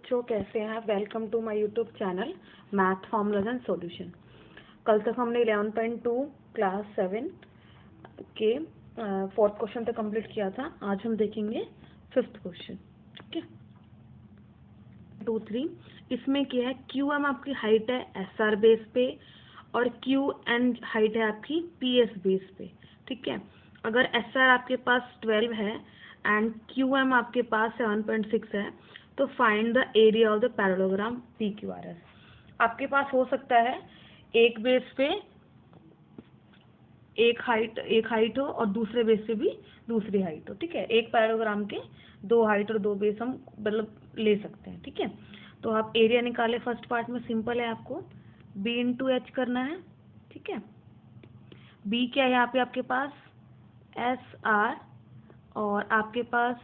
बच्चों, कैसे हैं आप? Welcome to my YouTube channel math formulas and solution. कल तक हमने 11.2 क्लास 7 के फोर्थ क्वेश्चन तक कंप्लीट किया था। आज हम देखेंगे फिफ्थ क्वेश्चन। ठीक है, 2, 3 इसमें क्या है, क्यू एम आपकी हाइट है एस आर बेस पे और क्यू एन हाइट है आपकी पी एस बेस पे। ठीक है, अगर एस आर आपके पास 12 है एंड क्यू एम आपके पास 7.6 है तो find the area of the parallelogram P Q R S. आपके पास हो सकता है एक बेस पे एक हाइट हो और दूसरे बेस पे भी दूसरी हाइट हो। ठीक है, एक पैरेललोग्राम के दो हाइट और दो बेस हम मतलब ले सकते हैं। ठीक है, तो आप एरिया निकाले। फर्स्ट पार्ट में सिंपल है, आपको बी इंटू एच करना है। ठीक है, बी क्या है यहाँ पे आपके पास एस आर और आपके पास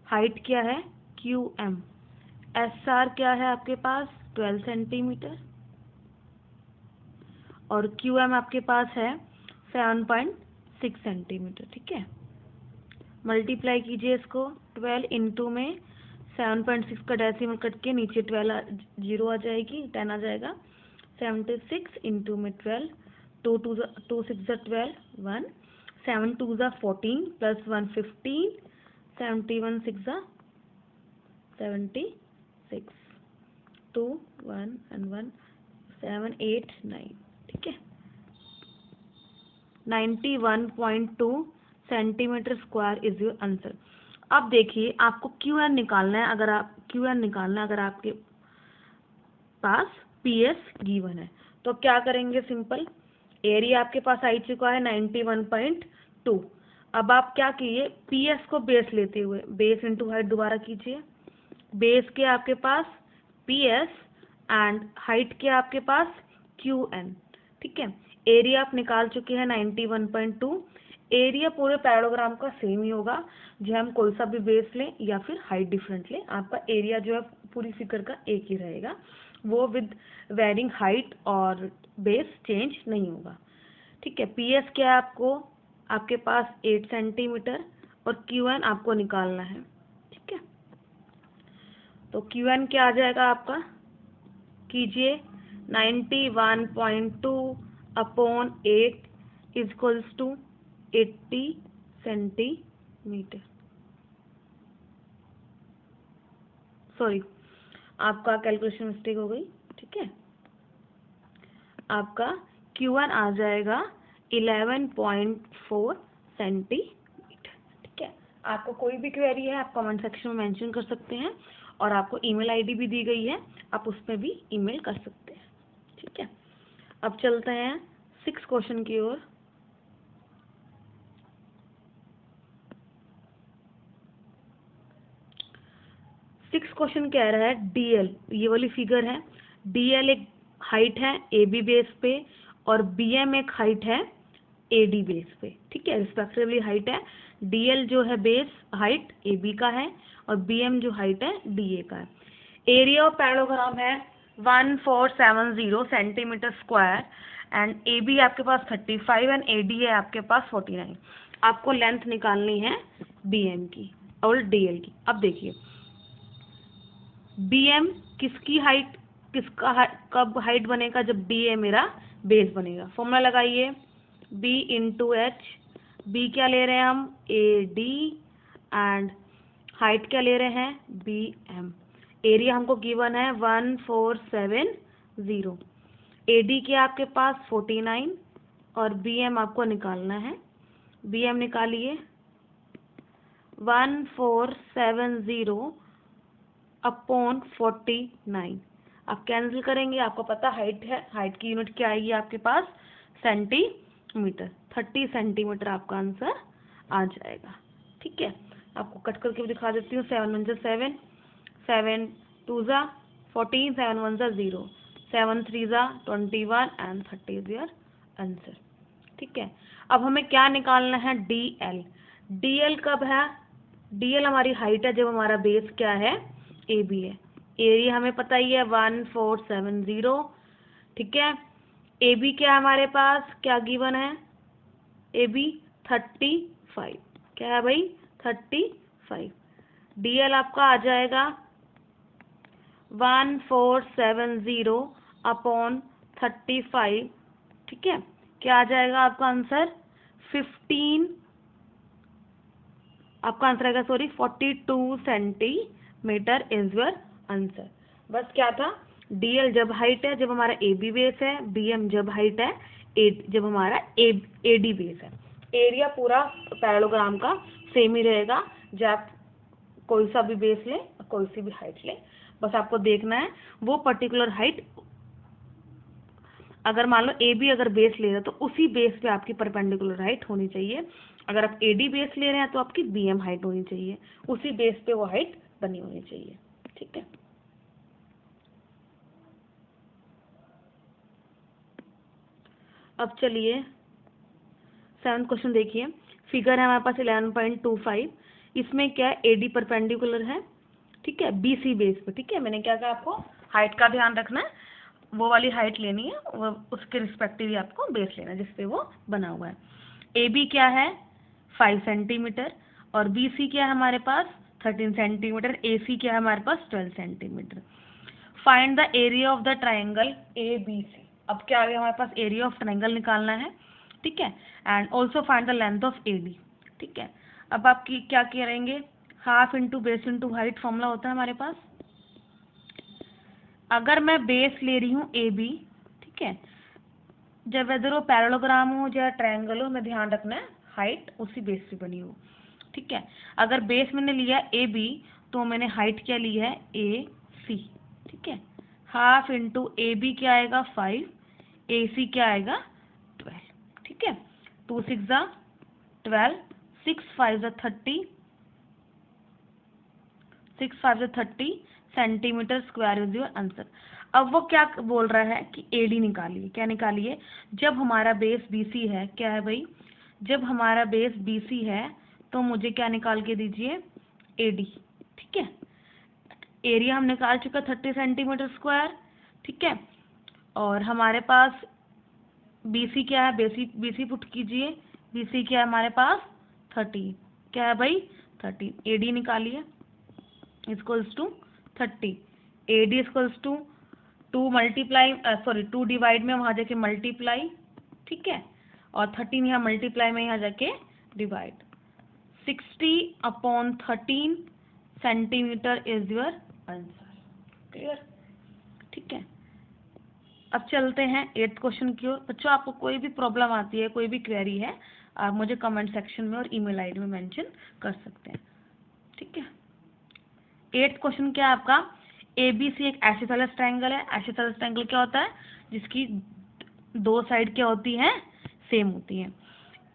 हाइट क्या है क्यू एम। एस आर क्या है आपके पास 12 सेंटीमीटर और क्यू एम आपके पास है 7.6 सेंटीमीटर। ठीक है, मल्टीप्लाई कीजिए इसको। 12 इंटू में 7.6 का डेसिमल कट के नीचे 12 जीरो आ जाएगी, 10 आ जाएगा। 76 इंटू में 12, 2 6 12, 1 7 2 14 प्लस 1 15, 71 6 76, 2 1 and 1 7 8 9। ठीक है, 91.2 centimetre square is your answer. अब देखिए, आपको क्यू एन निकालना है। अगर आपके पास पी एस गिवन है तो क्या करेंगे, सिंपल। एरिया आपके पास आ चुका है 91.2। अब आप क्या कीजिए, पी एस को बेस लेते हुए बेस इंटू हाइट दोबारा कीजिए। बेस के आपके पास पी एस एंड हाइट के आपके पास क्यू एन। ठीक है, एरिया आप निकाल चुके हैं 91.2। एरिया पूरे पैरेललोग्राम का सेम ही होगा, जो हम कोई सा भी बेस लें या फिर हाइट डिफरेंट लें, आपका एरिया जो है पूरी फिगर का एक ही रहेगा। वो विद वेरिंग हाइट और बेस चेंज नहीं होगा। ठीक है, पी एस क्या है आपके पास 8 सेंटीमीटर और क्यू एन आपको निकालना है। ठीक है, तो क्यू एन क्या आ जाएगा आपका, कीजिए 91.2 upon 8 equals to 80 centimetre. Sorry, आपका कैलकुलेशन मिस्टेक हो गई। ठीक है, आपका क्यू एन आ जाएगा 11.4 सेंटीमीटर। ठीक है, आपको कोई भी क्वेरी है आप कमेंट सेक्शन में मेंशन कर सकते हैं और आपको ईमेल आईडी भी दी गई है, आप उस पर भी ईमेल कर सकते हैं। ठीक है, अब चलते हैं 6 क्वेश्चन की ओर। सिक्स क्वेश्चन कह रहा है डीएल, ये वाली फिगर है। डीएल एक हाइट है ए बी बेस पे और बीएम एक हाइट है ए डी बेस पे। ठीक है, रिस्पेक्टिवली हाइट है। डीएल जो है बेस हाइट ए बी का है और बीएम जो हाइट है डी ए का है। एरिया ऑफ पैरेललोग्राम है 1470 centimetre square and A B आपके पास 35 एंड ए डी है आपके पास 49। आपको लेंथ निकालनी है बीएम की और डीएल की। अब देखिए, बीएम किसकी हाइट, कब हाइट बनेगा, जब डी ए मेरा बेस बनेगा। फॉर्मूला लगाइए, बी इंटू एच। बी क्या ले रहे हैं हम, ए डी एंड हाइट क्या ले रहे हैं बी एम। एरिया हमको गिवन है 1470। ए डी के आपके पास 49 और बी एम आपको निकालना है। बी एम निकालिए, 1470 अपॉन 49। आप कैंसिल करेंगे, आपको पता हाइट है, हाइट की यूनिट क्या आएगी आपके पास सेंटीमीटर। 30 सेंटीमीटर आपका आंसर आ जाएगा। ठीक है, आपको कट करके भी दिखा देती हूँ। 7 1 7, 7 2 14, 7 1 0, 7 3 21 एंड 30 इज योर आंसर। ठीक है, अब हमें क्या निकालना है, डी एल। डी एल कब है, डी एल हमारी हाइट है जब हमारा बेस क्या है ए बी है। एरिया हमें पता ही है 1470। ठीक है, ए बी क्या है हमारे पास, क्या गिवन है, ए बी 35। क्या है भाई 35। डी एल आपका आ जाएगा 1470 अपॉन 35, ठीक है, क्या आ जाएगा आपका आंसर 15, आपका आंसर आएगा sorry 42 centimetre is your answer. बस क्या था, डीएल जब हाइट है, जब हमारा ए बी बेस है, बीएम जब हाइट है, जब हमारा ए डी बेस है। एरिया पूरा पैरेललोग्राम का सेम ही रहेगा, जब आप कोई सा भी बेस ले, कोई सी भी हाइट ले, बस आपको देखना है वो पर्टिकुलर हाइट, अगर मान लो ए बी अगर बेस ले रहे हैं तो उसी बेस पे आपकी परपेंडिकुलर हाइट होनी चाहिए। अगर आप ए डी बेस ले रहे हैं तो आपकी बी एम हाइट होनी चाहिए, उसी बेस पे वो हाइट बनी होनी चाहिए, ठीक है। अब चलिए 7th क्वेश्चन देखिए, फिगर है हमारे पास 11.25, इसमें क्या है, ए डी परपेंडिकुलर है, ठीक है, बी सी बेस पे, ठीक है। मैंने क्या कहा, आपको हाइट का ध्यान रखना है, वो वाली हाइट लेनी है, वो उसके रिस्पेक्टिवली आपको बेस लेना है जिसपे वो बना हुआ है। ए बी क्या है 5 सेंटीमीटर और बी सी क्या है हमारे पास 13 सेंटीमीटर, ए सी क्या है हमारे पास 12 centimetre. Find the area of the triangle A B C. अब क्या आ गया हमारे पास, एरिया ऑफ ट्राइंगल निकालना है, ठीक है, and also find the length of A D, ठीक है। अब आप क्या करेंगे, half into base into height formula होता है हमारे पास। अगर मैं बेस ले रही हूँ ए बी, ठीक है, जब वेदर वो पैरेललोग्राम हो या ट्रायंगल हो, मैं ध्यान रखना है हाइट उसी बेस से बनी हो, ठीक है। अगर बेस मैंने लिया ए बी तो मैंने हाइट क्या ली है ए सी, ठीक है। हाफ इंटू ए बी क्या आएगा 5, ए सी क्या आएगा 12, ठीक है। 2 6 12, 6 5 30, 6 5 30 centimetre square is your answer. अब वो क्या बोल रहा है कि एडी निकालिए, क्या निकालिए, जब हमारा बेस बीसी है, क्या है भाई, जब हमारा बेस बीसी है तो मुझे क्या निकाल के दीजिए एडी, ठीक है। एरिया हम निकाल चुका 30 सेंटीमीटर स्क्वायर, ठीक है, और हमारे पास बीसी क्या है, बीसी पुट कीजिए, बीसी क्या है हमारे पास 30, क्या है भाई 30, एडी निकालिए equals to 30, AD equals to 2 multiply sorry 2 divide में वहाँ जाके मल्टीप्लाई, ठीक है, और 13 यहाँ मल्टीप्लाई में यहाँ जाके divide, 60 upon 13 centimetre is your answer. Clear, ठीक है। अब चलते हैं 8th क्वेश्चन की ओर। बच्चों आपको कोई भी प्रॉब्लम आती है, कोई भी क्वेरी है, आप मुझे कमेंट सेक्शन में और ईमेल आईडी में मेंशन कर सकते हैं, ठीक है। 8th क्वेश्चन क्या है आपका, ए बी सी एक आइसोसेलेस ट्रायंगल है। आइसोसेलेस ट्रायंगल क्या होता है, जिसकी दो साइड क्या होती हैं, सेम होती हैं।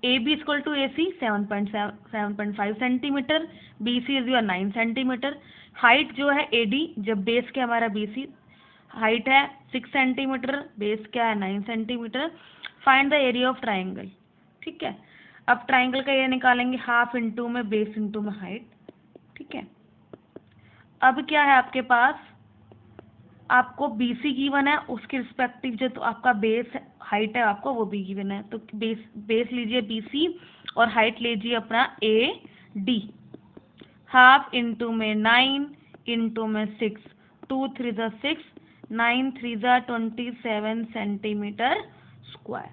A B equal to A C 7.5 centimetre, B C is your 9 centimetre. Height जो है ए डी, जब बेस क्या हमारा बी सी हाइट है 6 सेंटीमीटर, बेस क्या है 9 centimetre. Find the area of triangle, ठीक है। अब ट्राइंगल का एरिया निकालेंगे, हाफ इंटू में बेस इंटू में हाइट, ठीक है। अब क्या है आपके पास, आपको BC गिवन है, उसके रिस्पेक्टिव जो तो आपका बेस हाइट है आपको वो भी गिवन है, तो बेस लीजिए BC और हाइट लीजिए अपना AD। हाफ इंटू में 9 इंटू में 6, 2 3 6, 9 3 27 सेंटीमीटर स्क्वायर,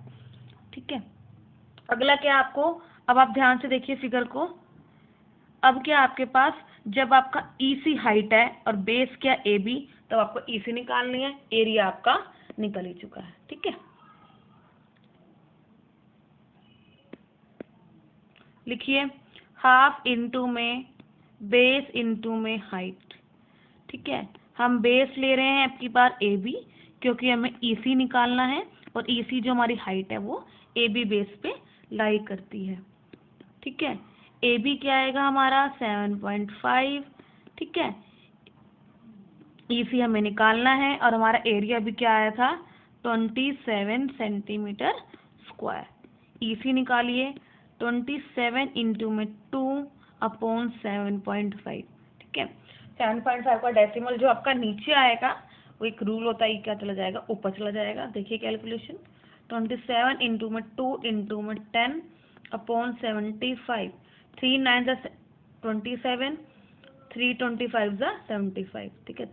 ठीक है। अगला क्या आपको, अब आप ध्यान से देखिए फिगर को। अब क्या आपके पास, जब आपका EC हाइट है और बेस क्या AB, तब आपको EC निकालनी है, एरिया आपका निकल ही चुका है, ठीक है। लिखिए हाफ इंटू में बेस इंटू में हाइट, ठीक है। हम बेस ले रहे हैं आपकी बार AB, क्योंकि हमें EC निकालना है और EC जो हमारी हाइट है वो AB बेस पे लाई करती है, ठीक है। AB क्या आएगा हमारा 7.5, ठीक है। EC हमें निकालना है और हमारा एरिया भी क्या आया था 27 सेंटीमीटर स्क्वायर। EC निकालिए, 27 इंटू में 2 अपॉन 7.5, ठीक है। 7.5 का डेसिमल जो आपका नीचे आएगा वो एक रूल होता है, क्या चला जाएगा ऊपर चला जाएगा। देखिए कैलकुलेशन, 27 इंटू में 2 इंटू में 10 अपॉन 75, 3 9 27, 3 25 75, ठीक है।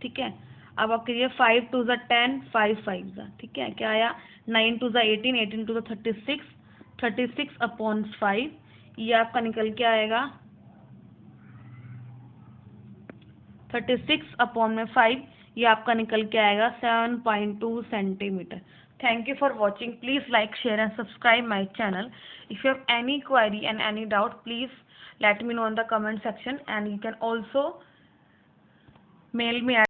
ठीक है। अब आप करिए 5 2 10, 5 5, ठीक है, क्या आया, 9 2 18, 18 2 36, 36/5, ये आपका निकल के आएगा 36/5, ये आपका निकल के आएगा 7.2 centimetre. Thank you for watching. Please like, share and subscribe my channel. If you have any query and any doubt, please let me know in the comment section, and you can also mail me at